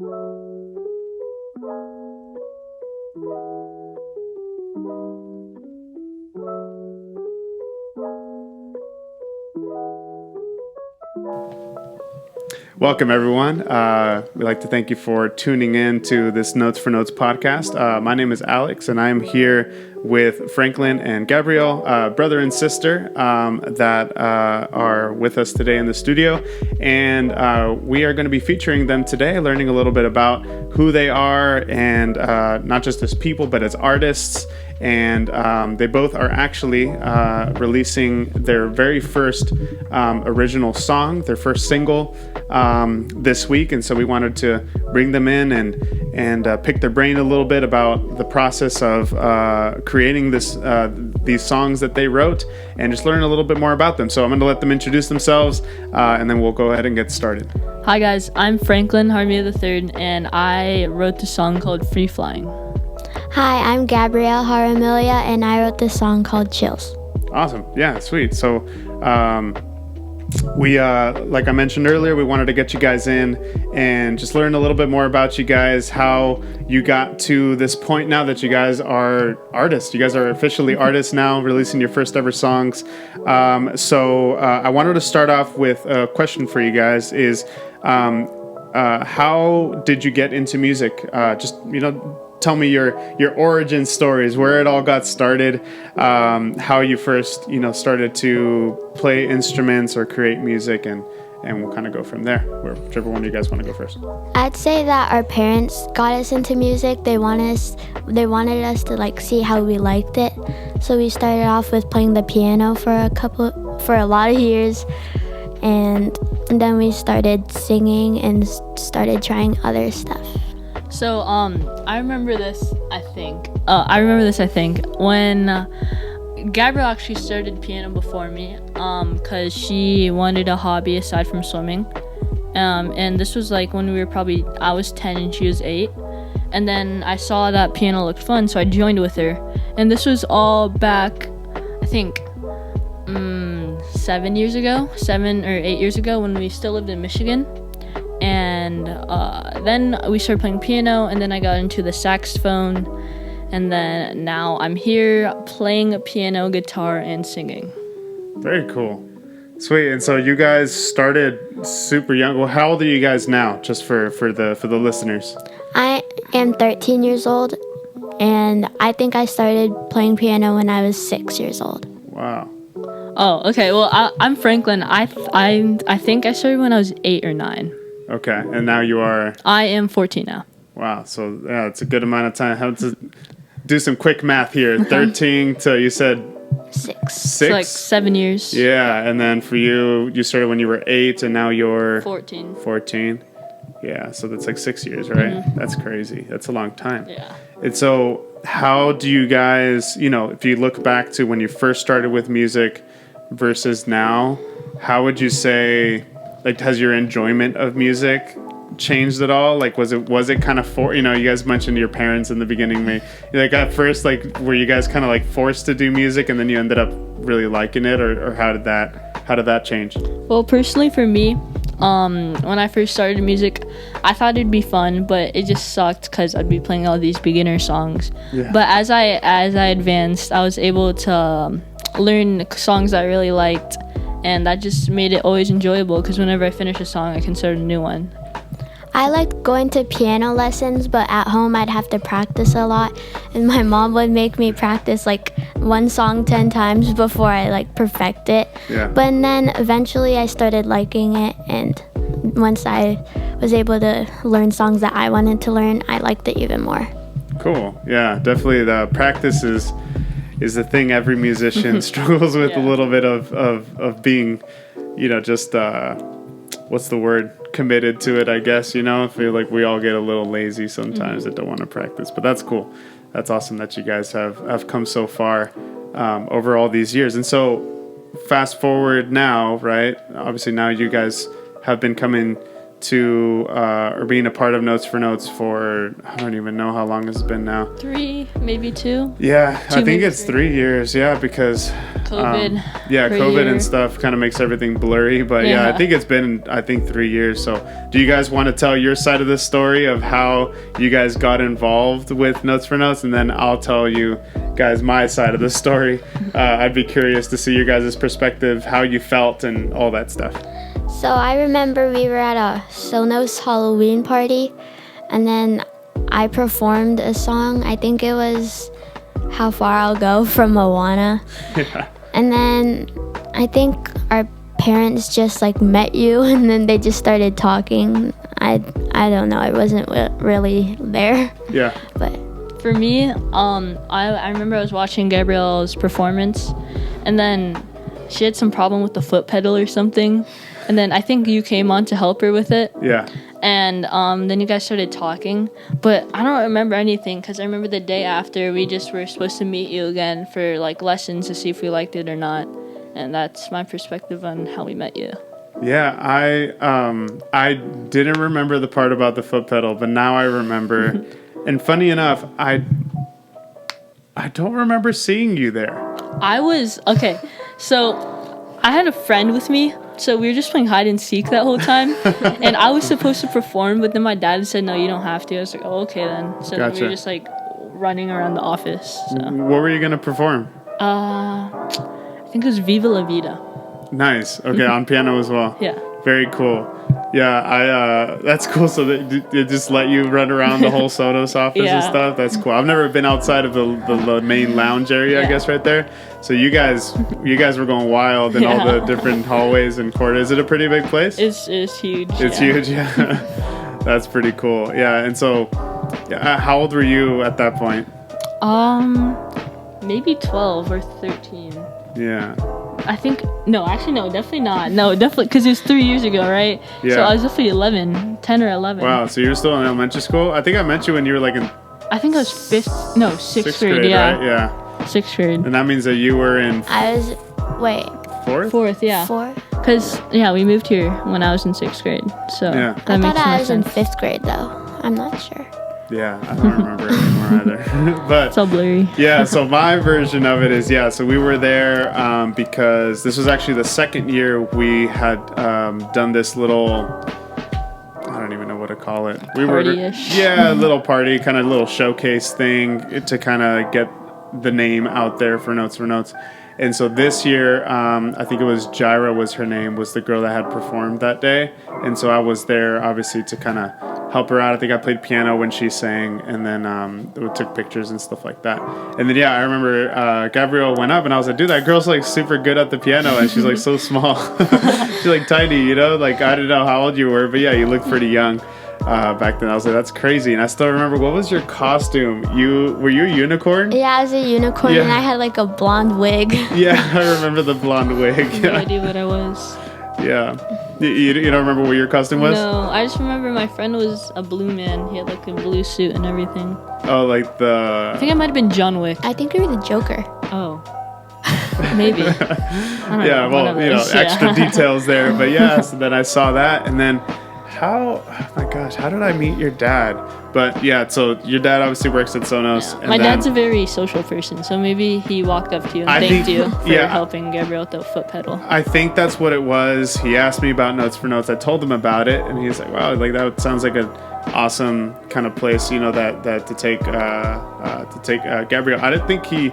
Welcome, everyone. We'd like to thank you for tuning in to this Notes for Notes podcast. My name is Alex, and I'm here with Franklin and Gabrielle, brother and sister, that are with us today in the studio. And we are going to be featuring them today, learning a little bit about who they are, and not just as people, but as artists. And they both are actually releasing their very first original song, their first single, this week. And so we wanted to bring them in and pick their brain a little bit about the process of creating these songs that they wrote, and just learn a little bit more about them. So I'm going to let them introduce themselves, and then we'll go ahead and get started. Hi guys, I'm Franklin Harmia III, and I wrote the song called Free Flying. Hi, I'm Gabrielle Haramilia, and I wrote this song called Chills. Awesome. Yeah, sweet. So we, like I mentioned earlier, we wanted to get you guys in and just learn a little bit more about you guys, how you got to this point now that you guys are artists. You guys are officially artists now, releasing your first ever songs. So I wanted to start off with a question for you guys is, how did you get into music? Tell me your origin stories, where it all got started, how you first, started to play instruments or create music, and we'll kind of go from there. Whichever one of you guys want to go first. I'd say that our parents got us into music. They wanted us to see how we liked it. So we started off with playing the piano for a lot of years, and then we started singing and started trying other stuff. So, I remember this, I think, when Gabrielle actually started piano before me, because she wanted a hobby aside from swimming, and this was when I was 10 and she was 8, and then I saw that piano looked fun, so I joined with her, and this was all back, I think, 7 or 8 years ago, when we still lived in Michigan. And then we started playing piano, and then I got into the saxophone, and then now I'm here playing piano, guitar, and singing. Very cool. Sweet. And so you guys started super young. Well, how old are you guys now, just for the listeners? I am 13 years old, and I think I started playing piano when I was 6 years old. Wow. Oh, okay. Well, I'm Franklin. I think I started when I was 8 or 9. Okay, and now you are? I am 14 now. Wow, so yeah, it's a good amount of time. How to do some quick math here. 13 to, you said? 6. So 7 years. Yeah, and then for you started when you were 8, and now you're? 14. 14. Yeah, so that's 6 years, right? Mm-hmm. That's crazy. That's a long time. Yeah. And so how do you guys, if you look back to when you first started with music versus now, how would you say, has your enjoyment of music changed at all? Was it kind of you guys mentioned your parents in the beginning, at first, were you guys kind of forced to do music, and then you ended up really liking it, or how did that change? Well, personally for me, when I first started music, I thought it'd be fun, but it just sucked because I'd be playing all these beginner songs. Yeah. But as I advanced, I was able to learn songs I really liked, and that just made it always enjoyable, because whenever I finish a song, I can start a new one. I liked going to piano lessons, but at home I'd have to practice a lot, and my mom would make me practice one song 10 times before I perfect it. Yeah. But then eventually I started liking it, and once I was able to learn songs that I wanted to learn, I liked it even more. Cool. Yeah, definitely the practice is the thing every musician struggles with. Yeah. A little bit of being, just what's the word? Committed to it, I guess. I feel like we all get a little lazy sometimes that don't want to practice. But that's cool. That's awesome that you guys have come so far over all these years. And so fast forward now, right? Obviously now you guys have been coming to or being a part of Notes for Notes for, I don't even know how long it's been now. 3, maybe 2. Yeah, I think maybe it's 3. 3 years. Yeah, because COVID. COVID year. and stuff kind of makes everything blurry. But yeah, I think it's been 3 years. So do you guys want to tell your side of the story of how you guys got involved with Notes for Notes, and then I'll tell you guys my side of the story. I'd be curious to see your guys' perspective, how you felt and all that stuff. So I remember we were at a Sonos Halloween party, and then I performed a song. I think it was How Far I'll Go from Moana. Yeah. And then I think our parents just like met you, and then they just started talking. I don't know. I wasn't really there. Yeah. But For me, I remember I was watching Gabrielle's performance, and then she had some problem with the foot pedal or something, and then I think you came on to help her with it. Yeah. And then you guys started talking, but I don't remember anything because I remember the day after we just were supposed to meet you again for like lessons to see if we liked it or not, and that's my perspective on how we met you. Yeah, I didn't remember the part about the foot pedal, but now I remember. And funny enough, I don't remember seeing you there. Okay, so I had a friend with me, so we were just playing hide and seek that whole time, and I was supposed to perform, but then my dad said, no, you don't have to. I was like, oh, okay then. So then we Gotcha. were just like running around the office. So. What were you going to perform? I think it was Viva La Vida. Nice. Okay, on piano as well. Yeah. Very cool. Yeah, that's cool. So they just let you run around the whole Sonos office and Yeah. stuff. That's cool. I've never been outside of the main lounge area, I Yeah. guess, right there. So you guys were going wild in all the Yeah. different hallways and corridors. Is it a pretty big place? It's huge. It's yeah. huge. Yeah, that's pretty cool. Yeah, and so, how old were you at that point? Maybe 12 or 13. Yeah. I think, no, actually, no, definitely not. No, definitely, because it was 3 years ago, right? Yeah. So I was definitely 10 or 11. Wow. So you were still in elementary school? I think I met you when you were like in I think I was sixth grade, yeah. right? Yeah. 6th grade. And that means that you were in I was, wait, fourth? 4th, yeah. 4? Because, yeah, we moved here when I was in 6th grade. So Yeah. that I makes thought I more was in sense. 5th grade though. I'm not sure. Yeah, I don't remember anymore either. But It's all blurry. yeah, so my version of it is, so we were there because this was actually the second year we had done this little, I don't even know what to call it. Party-ish. Yeah, a little party, kind of little showcase thing to kind of get the name out there for Notes for Notes. And so this year, I think it was Jaira was her name, was the girl that had performed that day. And so I was there, obviously, to kind of help her out. I think I played piano when she sang, and then we took pictures and stuff like that. And then, I remember Gabrielle went up, and I was like, dude, that girl's, like, super good at the piano, and she's, like, so small. She's, like, tiny, you know? Like, I don't know how old you were, but, yeah, you looked pretty young. Back then I was like, that's crazy. And I still remember, what was your costume? Were you a unicorn? Yeah, I was a unicorn and Yeah. I had like a blonde wig. Yeah, I remember the blonde wig. No Yeah, idea what I was. yeah. You don't remember what your costume was? No, I just remember my friend was a blue man. He had like a blue suit and everything. Oh, like I think I might have been John Wick. I think you were the Joker. Oh. Maybe. I don't yeah, know, one of well, those, extra yeah. details there. But yeah, so then I saw that, and then oh my gosh, how did I meet your dad? But yeah, so your dad obviously works at Sonos. Yeah. And My then, dad's a very social person, so maybe he walked up to you and I thanked think- you for yeah. helping Gabrielle with the foot pedal. I think that's what it was. He asked me about Notes for Notes. I told him about it, and he's like, "Wow, like that sounds like an awesome kind of place, you know, that to take Gabrielle." I didn't think he.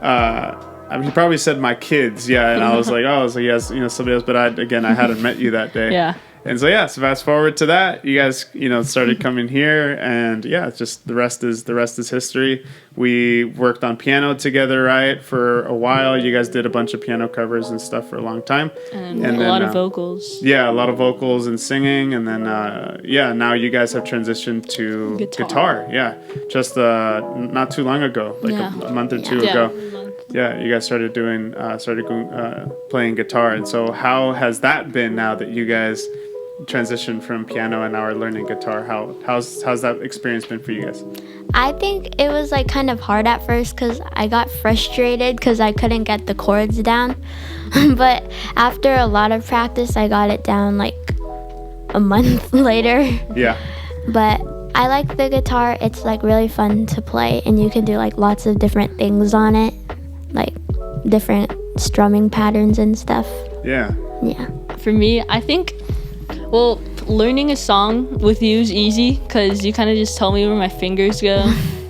I mean, he probably said my kids, yeah, and I was like, oh, so yes, you know, somebody else. But I hadn't met you that day. Yeah. And so so fast forward to that, you guys, started coming here, and it's just the rest is history. We worked on piano together, right, for a while. You guys did a bunch of piano covers and stuff for a long time, And a lot of vocals. Yeah, a lot of vocals and singing, and then now you guys have transitioned to guitar. Yeah, just not too long ago, like a month or two ago. Yeah, you guys started playing guitar, and so how has that been now that you guys transitioned from piano and now are learning guitar? How's that experience been for you guys? I think it was like kind of hard at first because I got frustrated because I couldn't get the chords down. But after a lot of practice, I got it down like a month later. Yeah. But I like the guitar. It's like really fun to play, and you can do like lots of different things on it, like different strumming patterns and stuff. Yeah. Yeah. For me, I think, well, learning a song with you is easy because you kind of just tell me where my fingers go,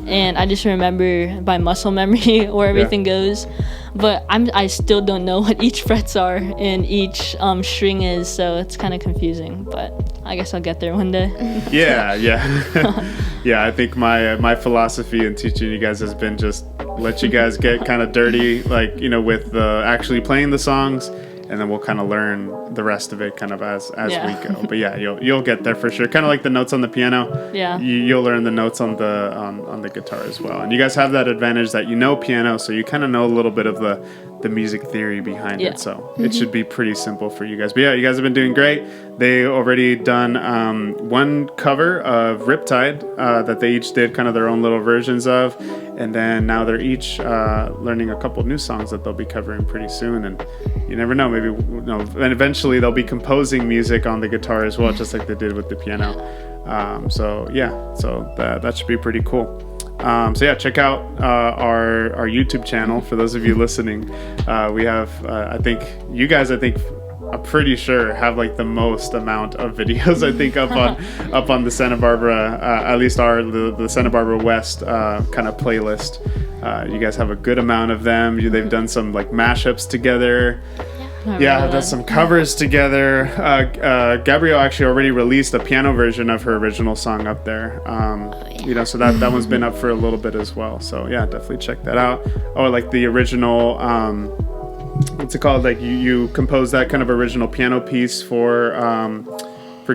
and I just remember by muscle memory where everything goes. But I still don't know what each frets are and each string is, so it's kind of confusing. But I guess I'll get there one day. Yeah. Yeah, I think my philosophy in teaching you guys has been just let you guys get kind of dirty, like, you know, with actually playing the songs, and then we'll kind of learn the rest of it kind of as we go. But yeah, you'll get there for sure. Kind of like the notes on the piano. Yeah. You'll learn the notes on the guitar as well. And you guys have that advantage that you know piano, so you kind of know a little bit of the music theory behind it. So it should be pretty simple for you guys. But yeah, you guys have been doing great. They already done one cover of Riptide that they each did kind of their own little versions of. And then now they're each learning a couple new songs that they'll be covering pretty soon. And you never know, maybe, and eventually they'll be composing music on the guitar as well, just like they did with the piano. So that should be pretty cool. So yeah, check out our YouTube channel for those of you listening. We have, I think, I'm pretty sure have like the most amount of videos I think up on the Santa Barbara, at least the Santa Barbara West kind of playlist. You guys have a good amount of them. They've done some like mashups together. Yeah, done some covers together. Gabrielle actually already released a piano version of her original song up there. You know, so that one's been up for a little bit as well. So yeah, definitely check that out. Oh, like the original, what's it called? Like you composed that kind of original piano piece for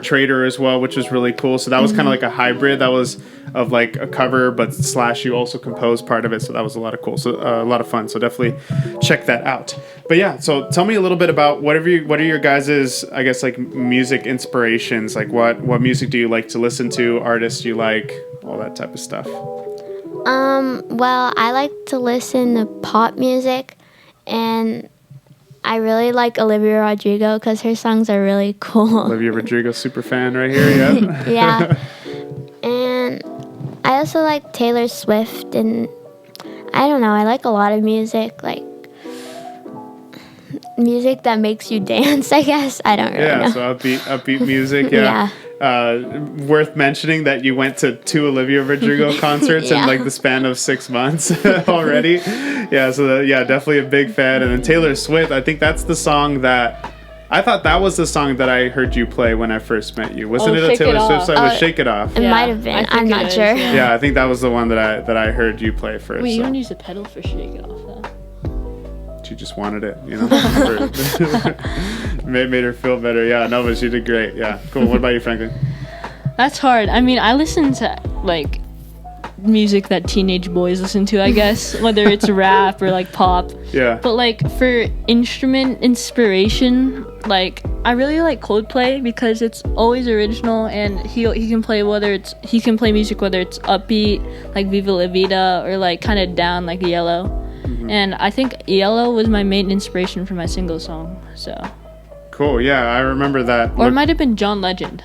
Trader as well, which was really cool. So that was kind of like a hybrid. That was of like a cover, but / you also composed part of it. So that was a lot of fun. So definitely check that out. But yeah, so tell me a little bit about what are your guys's, I guess, like music inspirations? Like what music do you like to listen to? Artists you like? All that type of stuff. Well, I like to listen to pop music, and I really like Olivia Rodrigo because her songs are really cool. Olivia Rodrigo, super fan right here, yeah. Yeah. And I also like Taylor Swift, and I don't know, I like a lot of music, like music that makes you dance, I guess. I don't really know. Yeah, so upbeat music, yeah. Worth mentioning that you went to 2 Olivia Rodrigo concerts in like the span of 6 months already. Yeah, so definitely a big fan. And then Taylor Swift, I think that's the song that I thought that was the song that I heard you play when I first met you. Wasn't it a Taylor Swift song? It was Shake It Off. It might have been. I'm not sure. Yeah, I think that was the one that I heard you play first. Wait, you don't use a pedal for Shake It Off though. She just wanted it, you know. made her feel better. Yeah, no, but she did great. Yeah, cool. What about you, Franklin? That's hard. I mean, I listen to like music that teenage boys listen to, I guess, whether it's rap or like pop. Yeah. But like for instrument inspiration, like I really like Coldplay because it's always original, and he can play music whether it's upbeat like Viva La Vida or like kind of down like Yellow. And I think Yellow was my main inspiration for my single song. So cool. Yeah, I remember that. Or it might have been John Legend.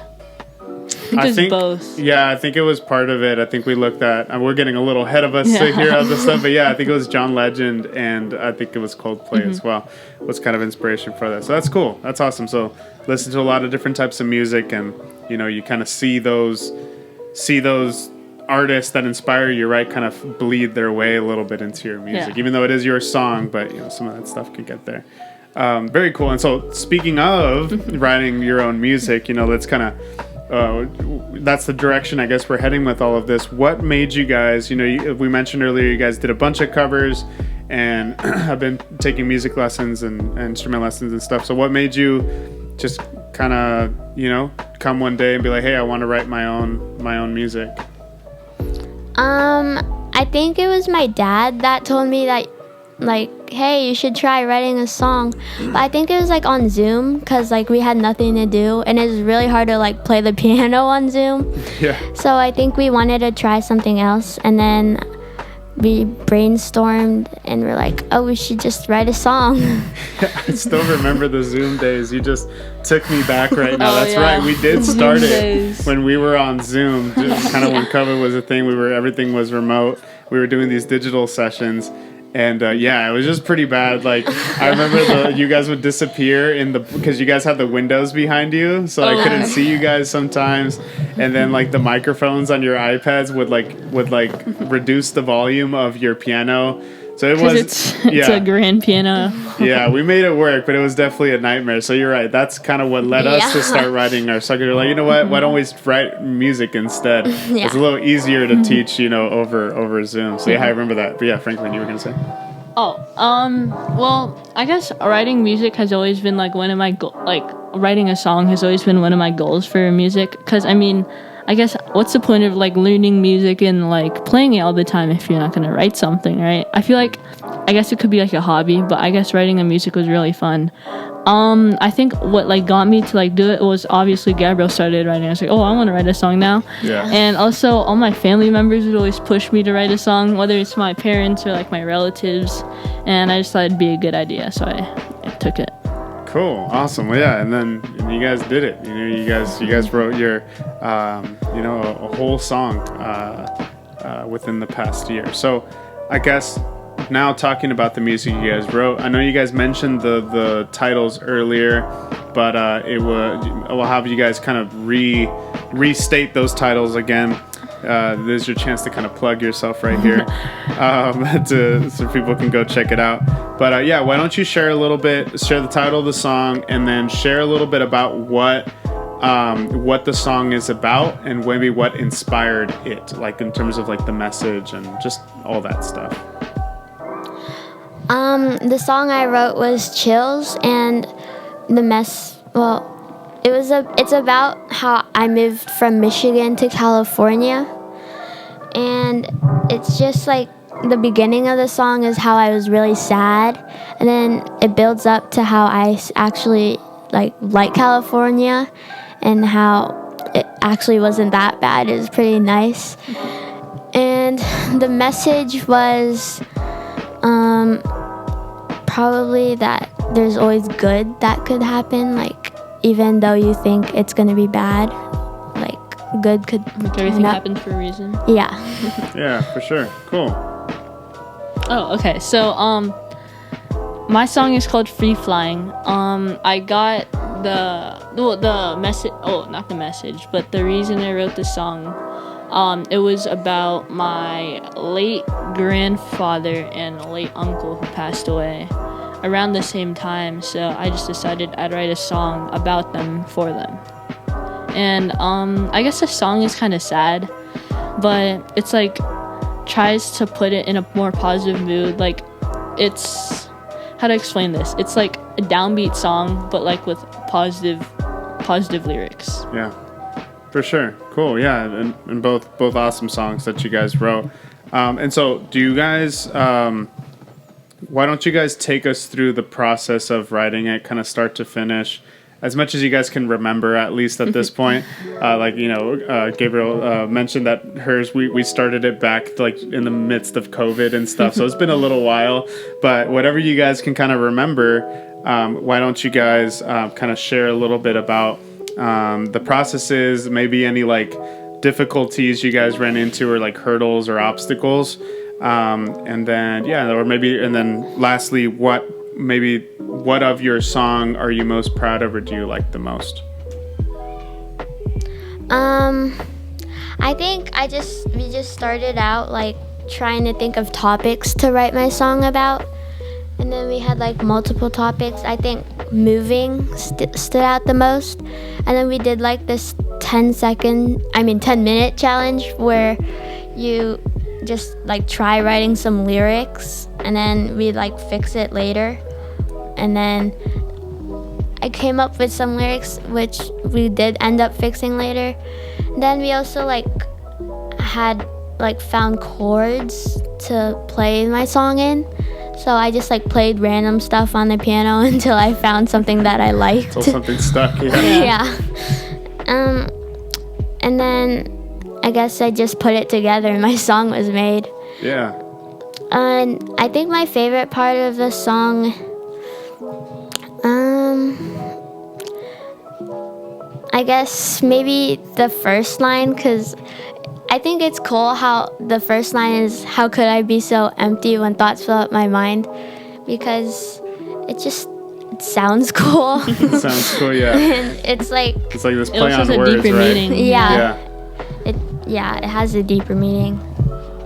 I think both. Yeah, I think it was part of it. I think we looked at, and we're getting a little ahead of us here on this stuff, but yeah, I think it was John Legend, and I think it was Coldplay as well. Was kind of inspiration for that. So that's cool. That's awesome. So listen to a lot of different types of music, and you know, you kind of see those artists that inspire you, right, kind of bleed their way a little bit into your music, even though it is your song, but you know, some of that stuff could get there. Very cool. And so speaking of writing your own music, you know, that's kind of that's the direction I guess we're heading with all of this. What made you guys, you know, we mentioned earlier you guys did a bunch of covers and have been taking music lessons and instrument lessons and stuff. So what made you just kind of, you know, come one day and be like, hey, I want to write my own music? I think it was my dad that told me that, like, hey, you should try writing a song. But I think it was like on Zoom, because like we had nothing to do, and it was really hard to like play the piano on Zoom. Yeah. So I think we wanted to try something else, and then we brainstormed and we're like, oh, we should just write a song. I still remember the Zoom days. You just took me back right now. Oh, That's yeah. right. We did start Zoom it days. when we were on Zoom. Just kind of when COVID was a thing. Everything was remote. We were doing these digital sessions. And yeah, it was just pretty bad. Like I remember you guys would disappear because you guys had the windows behind you, so I couldn't see you guys sometimes. And then like the microphones on your iPads would reduce the volume of your piano. So it was it's a grand piano. Yeah, we made it work, but it was definitely a nightmare. So you're right. That's kind of what led us to start writing our song. We're like, you know what? Why don't we write music instead? Yeah. It's a little easier to teach, over Zoom. So yeah, I remember that. But yeah, Franklin, you were gonna say. Well, I guess writing music has always been like one of my writing a song has always been one of my goals for music. Because I mean, I guess what's the point of like learning music and like playing it all the time if you're not gonna write something, right? I feel like I guess it could be like a hobby, but I guess writing a music was really fun. I think what like got me to like do it was obviously Gabrielle started writing. I was like, oh, I want to write a song now. Yeah. And also all my family members would always push me to write a song, whether it's my parents or like my relatives. And I just thought it'd be a good idea, so I took it. Cool, awesome. Well, yeah, and then you guys did it. You guys wrote your, a whole song within the past year. So, I guess now talking about the music you guys wrote, I know you guys mentioned the titles earlier, but we'll have you guys kind of restate those titles again. There's your chance to kind of plug yourself right here, so people can go check it out. But yeah, why don't you share the title of the song, and then share a little bit about what the song is about, and maybe what inspired it, like in terms of like the message and just all that stuff. The song I wrote was Chills, and it's about how I moved from Michigan to California, and it's just like the beginning of the song is how I was really sad, and then it builds up to how I actually like California, and how it actually wasn't that bad. It was pretty nice, and the message was probably that there's always good that could happen, like even though you think it's gonna be bad, like good could Everything happens for a reason. Yeah. Yeah, for sure. Cool. Oh, okay. So, my song is called Free Flying. I got the message. Oh, not the message, but the reason I wrote the song. It was about my late grandfather and late uncle who passed away around the same time. So I just decided I'd write a song about them for them. And I guess the song is kind of sad, but it's like tries to put it in a more positive mood. Like it's, how to explain this? It's like a downbeat song, but like with positive lyrics. Yeah, for sure. Cool. Yeah, and both awesome songs that you guys wrote. And so, do you guys? Why don't you guys take us through the process of writing it, kind of start to finish, as much as you guys can remember, at least at this point? Gabrielle mentioned that hers, we started it back like in the midst of COVID and stuff, so it's been a little while. But whatever you guys can kind of remember, why don't you guys kind of share a little bit about the processes, maybe any like difficulties you guys ran into, or like hurdles or obstacles, and then lastly, what of your song are you most proud of, or do you like the most? I think we just started out like trying to think of topics to write my song about, and then we had like multiple topics. I think moving stood out the most, and then we did like this 10-minute challenge where you just like try writing some lyrics, and then we like fix it later, and then I came up with some lyrics which we did end up fixing later. Then we also had found chords to play my song in, so I just played random stuff on the piano until I found something that I liked. Until something stuck. Yeah. And then I guess I just put it together and my song was made. Yeah. And I think my favorite part of the song, I guess maybe the first line, because I think it's cool how the first line is, "How could I be so empty when thoughts fill up my mind?" Because it sounds cool. It sounds cool, yeah. And it's like It's like this It play also on has a words, deeper right? meaning. Yeah. Yeah. it has a deeper meaning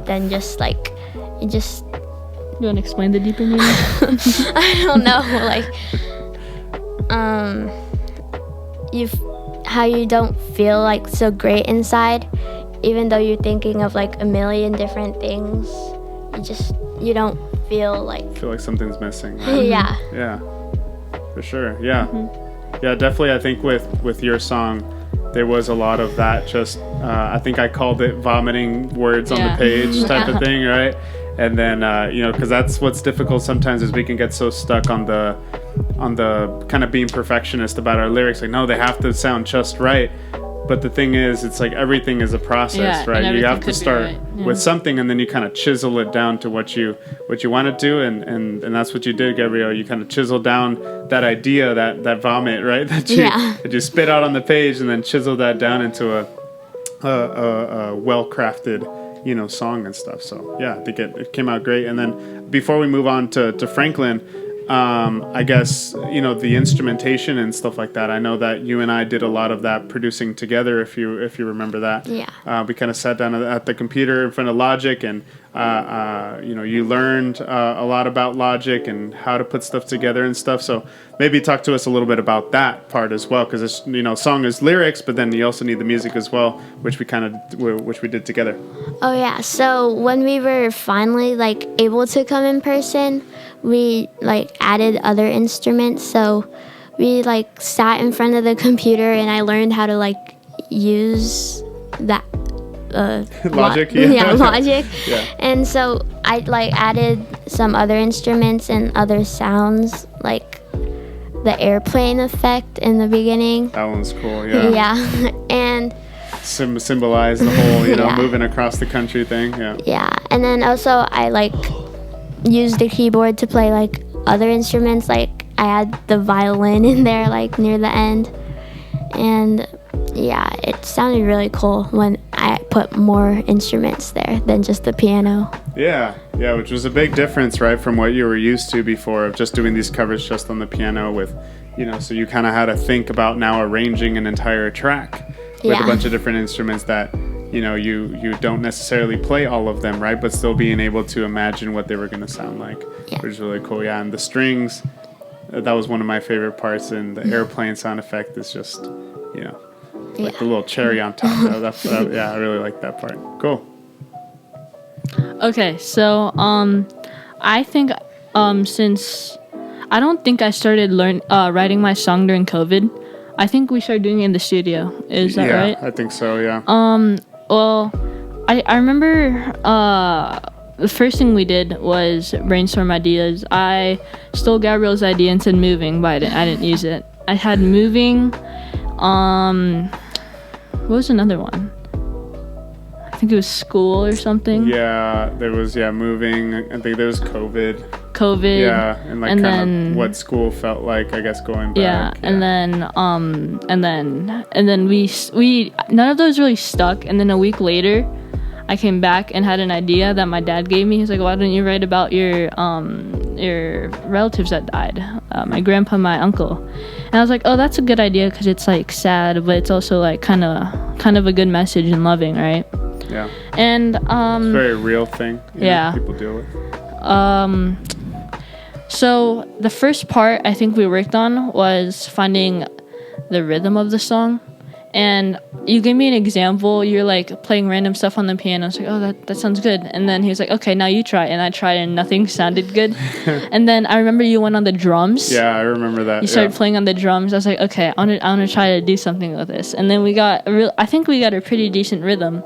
than just like it just You want to explain the deeper meaning? I don't know, like how you don't feel like so great inside, even though you're thinking of like a million different things. You don't feel like I feel like something's missing. Right? yeah. Yeah, for sure. Yeah, yeah, definitely. I think with your song, there was a lot of that. Just I think I called it vomiting words on the Yeah. page type of thing, right? And then because that's what's difficult sometimes is we can get so stuck on the kind of being perfectionist about our lyrics. Like, no, they have to sound just right. But the thing is, it's like everything is a process, Yeah, and right? You everything have to could be start right, yeah. with something, and then you kind of chisel it down to what you want to do, and that's what you did, Gabrielle. You kind of chisel down that idea, that vomit, right? That you spit out on the page, and then chisel that down into a well-crafted, song and stuff. So yeah, I think it came out great. And then before we move on to Franklin, I guess the instrumentation and stuff like that. I know that you and I did a lot of that producing together. If you remember that, Yeah. we kind of sat down at the computer in front of Logic, and you learned a lot about Logic and how to put stuff together and stuff. So maybe talk to us a little bit about that part as well, because this song is lyrics, but then you also need the music as well, which we did together. Oh yeah. So when we were finally like able to come in person, we like added other instruments. So we like sat in front of the computer, and I learned how to like use that Logic. Logic. Yeah. And so I like added some other instruments and other sounds, like the airplane effect in the beginning. That one's cool. Yeah. Yeah. And Symbolize the whole, Yeah. moving across the country thing. Yeah. yeah, and then also I like used the keyboard to play like other instruments. Like I had the violin in there like near the end, and yeah, it sounded really cool when I put more instruments there than just the piano. Yeah, which was a big difference, right, from what you were used to before of just doing these covers just on the piano with, so you kind of had to think about now arranging an entire track with Yeah. a bunch of different instruments that, you don't necessarily play all of them, right, but still being able to imagine what they were going to sound like, Yeah. which is really cool. Yeah, and the strings, that was one of my favorite parts, and the airplane sound effect is just, like the little cherry on top. Yeah, I really like that part. Cool. Okay, so I think since I don't think I started writing my song during COVID. I think we started doing it in the studio. Is that right? I think so. Yeah. Well, I remember the first thing we did was brainstorm ideas. I stole Gabrielle's idea and said moving, but I didn't use it. I had moving. What was another one? I think it was school or something. Yeah, there was moving. I think there was COVID. Yeah, and like kind of what school felt like, I guess, going back. Yeah, and then we none of those really stuck. And then a week later, I came back and had an idea that my dad gave me. He's like, "Why don't you write about your relatives that died? My grandpa, my uncle." And I was like, "Oh, that's a good idea because it's like sad, but it's also like kind of a good message and loving, right?" Yeah. And it's a very real thing. People deal with. So the first part I think we worked on was finding the rhythm of the song. And you gave me an example. You're like playing random stuff on the piano. I was like, oh, that sounds good. And then he was like, okay, now you try. And I tried and nothing sounded good. And then I remember you went on the drums. Yeah, I remember that. You started playing on the drums. I was like, okay, I want to try to do something with this. And then I think we got a pretty decent rhythm.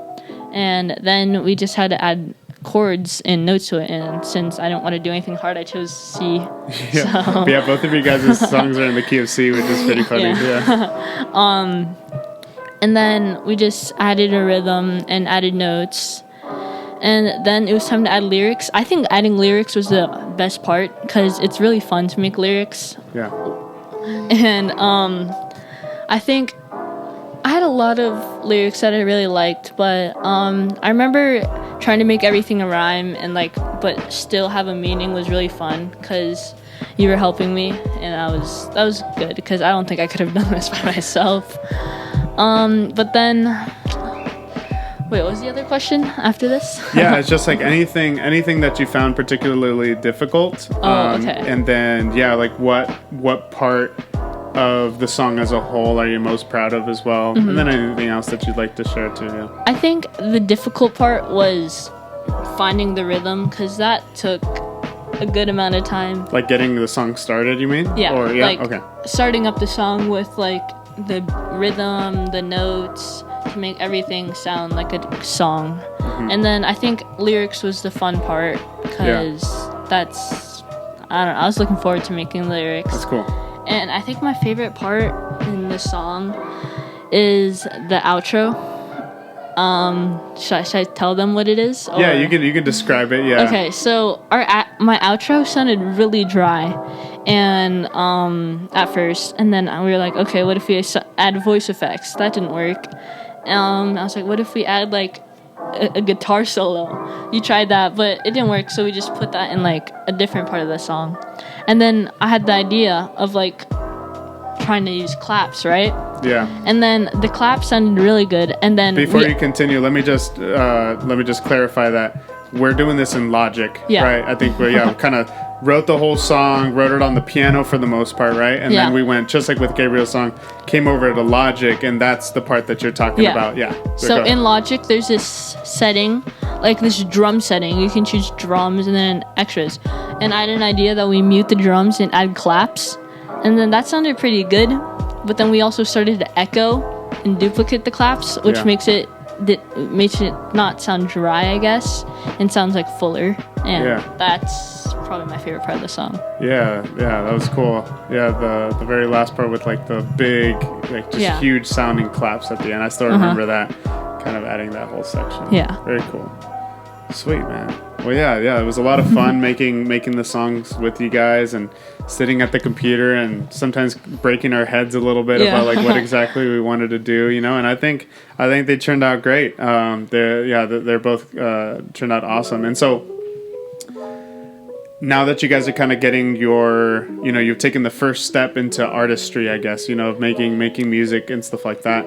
And then we just had to add chords and notes to it, and since I don't want to do anything hard, I chose C. Yeah, yeah, both of you guys' songs are in the key of C, which is pretty funny. And then we just added a rhythm and added notes, And then it was time to add lyrics. I think adding lyrics was the best part because it's really fun to make lyrics. Yeah. And I think I had a lot of lyrics that I really liked, but I remember trying to make everything a rhyme and but still have a meaning was really fun because you were helping me, and that was good because I don't think I could have done this by myself. But then, wait, what was the other question after this? Yeah, it's just like anything that you found particularly difficult. Okay. And then what part of the song as a whole are you most proud of as well? And then anything else that you'd like to share too. Yeah. I think the difficult part was finding the rhythm because that took a good amount of time. Like getting the song started, you mean? Yeah. Okay. Starting up the song with the rhythm, the notes, to make everything sound like a song. And then I think lyrics was the fun part because that's, I don't know, I was looking forward to making lyrics. That's cool. And I think my favorite part in the song is the outro. Should I tell them what it is? Or? Yeah, you can describe it. Yeah. Okay, so my outro sounded really dry, and at first, and then we were like, okay, what if we add voice effects? That didn't work. I was like, what if we add a guitar solo? You tried that, but it didn't work, so we just put that in a different part of the song. And then I had the idea of trying to use claps, right? Yeah. And then the claps sounded really good. And then before you continue, let me just clarify that we're doing this in Logic, right? I think we kind of wrote the whole song, wrote it on the piano for the most part, right? And then we went, just like with Gabriel's song, came over to Logic, and that's the part that you're talking about. Yeah. So in Logic, there's this setting, this drum setting. You can choose drums and then extras. And I had an idea that we mute the drums and add claps. And then that sounded pretty good. But then we also started to echo and duplicate the claps, which makes it not sound dry, I guess, and sounds fuller. And that's probably my favorite part of the song. Yeah, that was cool. Yeah, the very last part with the big, huge sounding claps at the end. I still remember that, kind of adding that whole section. Yeah. Very cool. Sweet, man. Well, yeah, it was a lot of fun making the songs with you guys and sitting at the computer and sometimes breaking our heads a little bit about what exactly we wanted to do, and I think they turned out great. They're both turned out awesome. And so now that you guys are kind of getting your, you've taken the first step into artistry, I guess, of making music and stuff like that.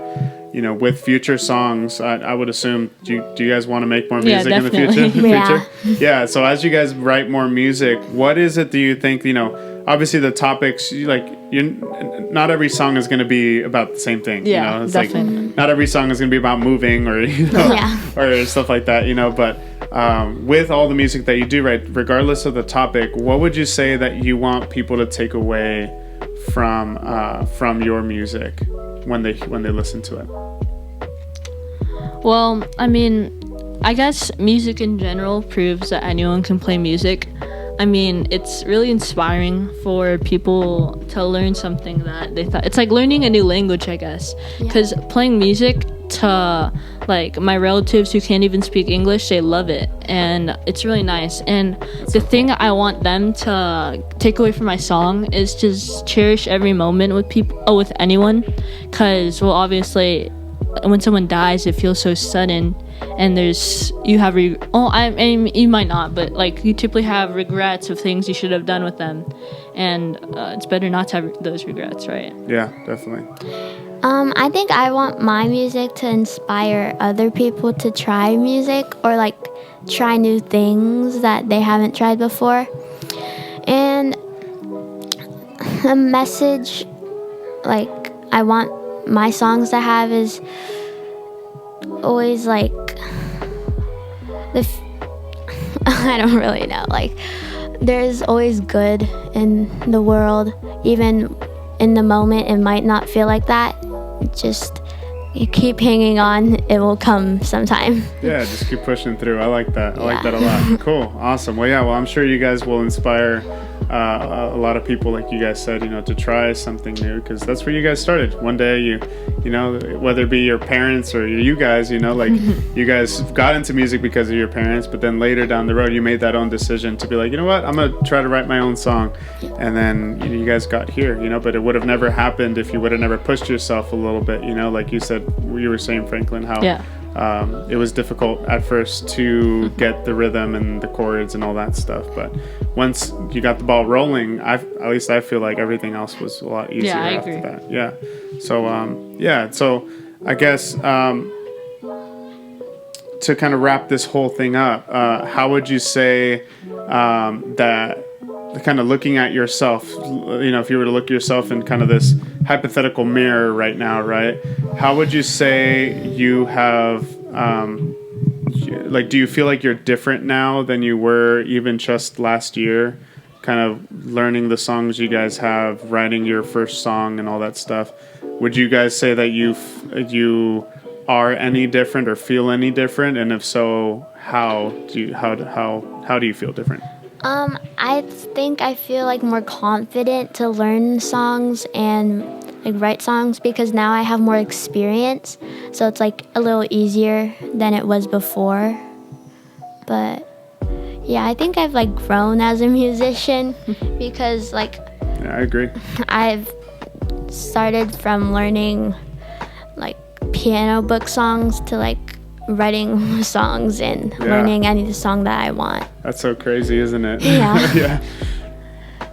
With future songs, I would assume, do you guys want to make more music in the future? Yeah. So as you guys write more music, what is it do you think, obviously the topics, not every song is going to be about the same thing. It's definitely. Not every song is going to be about moving or, or stuff like that, but with all the music that you do write, regardless of the topic, what would you say that you want people to take away from your music when they listen to it? Well, I mean, I guess music in general proves that anyone can play music. I mean, it's really inspiring for people to learn something that they thought. It's like learning a new language, I guess. Because playing music to, my relatives who can't even speak English, they love it. And it's really nice. And the thing I want them to take away from my song is just cherish every moment with people, with anyone. Because, well, obviously, when someone dies, it feels so sudden. And you might not, but you typically have regrets of things you should have done with them, and it's better not to have those regrets, right? Yeah, definitely. I think I want my music to inspire other people to try music or try new things that they haven't tried before. And the message I want my songs to have is always I don't really know. There's always good in the world, even in the moment. It might not feel like that. Just you keep hanging on. It will come sometime. Yeah, just keep pushing through. I like that. I like that a lot. Cool, awesome. Well, I'm sure you guys will inspire a lot of people, like you guys said, to try something new, because that's where you guys started. One day, whether it be your parents or you guys, like you guys got into music because of your parents, but then later down the road, you made that own decision to be like, you know what, I'm gonna try to write my own song, and then you guys got here, but it would have never happened if you would have never pushed yourself a little bit, like you said, you were saying, Franklin, how it was difficult at first to get the rhythm and the chords and all that stuff, but once you got the ball rolling, at least I feel like everything else was a lot easier after that. Yeah. So I guess to kind of wrap this whole thing up, how would you say that kind of looking at yourself, if you were to look at yourself in kind of this hypothetical mirror right now, right? How would you say you have, do you feel like you're different now than you were even just last year? Kind of learning the songs you guys have, writing your first song and all that stuff. Would you guys say that you are any different or feel any different? And if so, how do you feel different? I think I feel like more confident to learn songs and like write songs because now I have more experience. So it's like a little easier than it was before. But yeah, I think I've like grown as a musician because like I agree. I've started from learning like piano book songs to like writing songs and learning any song that I want. That's so crazy, isn't it? Yeah.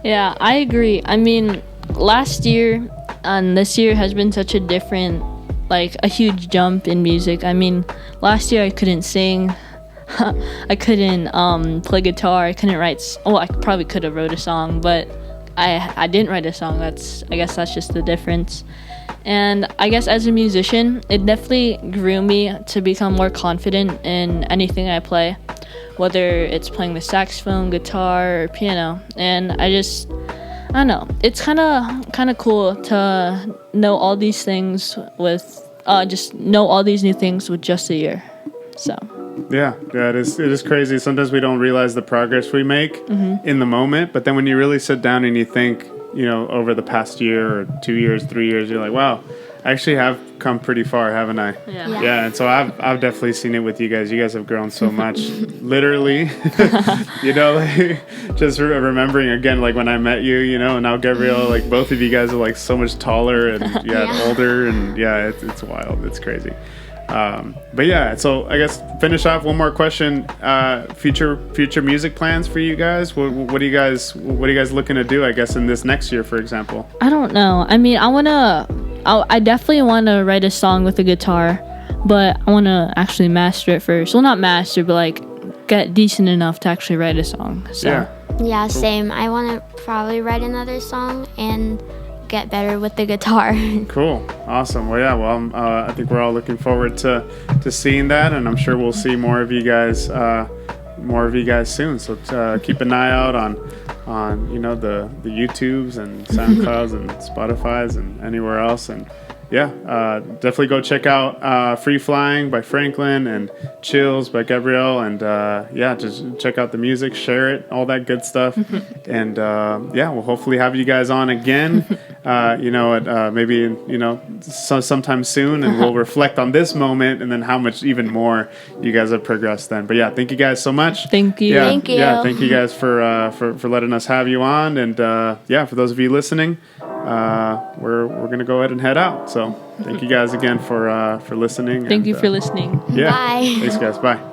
Yeah, I agree. I mean, last year and this year has been such a different, like a huge jump in music. I mean, last year I couldn't sing. I couldn't play guitar. I couldn't write. I probably could have wrote a song, but I didn't write a song. I guess that's just the difference. And I guess as a musician, it definitely grew me to become more confident in anything I play, whether it's playing the saxophone, guitar, or piano. And I don't know. It's kind of cool to know all these things with just know all these new things with just a year. So. Yeah, it is crazy. Sometimes we don't realize the progress we make in the moment, but then when you really sit down and you think, over the past year or 2 years, 3 years, you're like, wow, I actually have come pretty far, haven't I? Yeah. And so I've definitely seen it with you guys. You guys have grown so much, literally. Just remembering again, like when I met you, and now Gabrielle, like both of you guys are like so much taller and older, and it's wild. It's crazy. But yeah, so I guess finish off one more question. Future music plans for you guys. What are you guys looking to do? I guess in this next year, for example. I don't know. I mean, I definitely want to write a song with a guitar, but I want to actually master it first. Well, not master, but like get decent enough to actually write a song. So. Yeah, same. I want to probably write another song and get better with the guitar. Cool. Awesome. Well, I think we're all looking forward to seeing that, and I'm sure we'll see more of you guys soon. So keep an eye out on the YouTubes and SoundClouds and Spotify's and anywhere else. And definitely go check out Free Flying by Franklin and Chills by Gabrielle, and just check out the music, share it, all that good stuff. And we'll hopefully have you guys on again, maybe sometime soon, and we'll reflect on this moment and then how much even more you guys have progressed then. But thank you guys so much. Thank you. Thank you. Thank you guys for letting us have you on, and for those of you listening, we're gonna go ahead and head out. So thank you guys again for listening. Thank you for listening. Yeah. Bye. Thanks guys. Bye.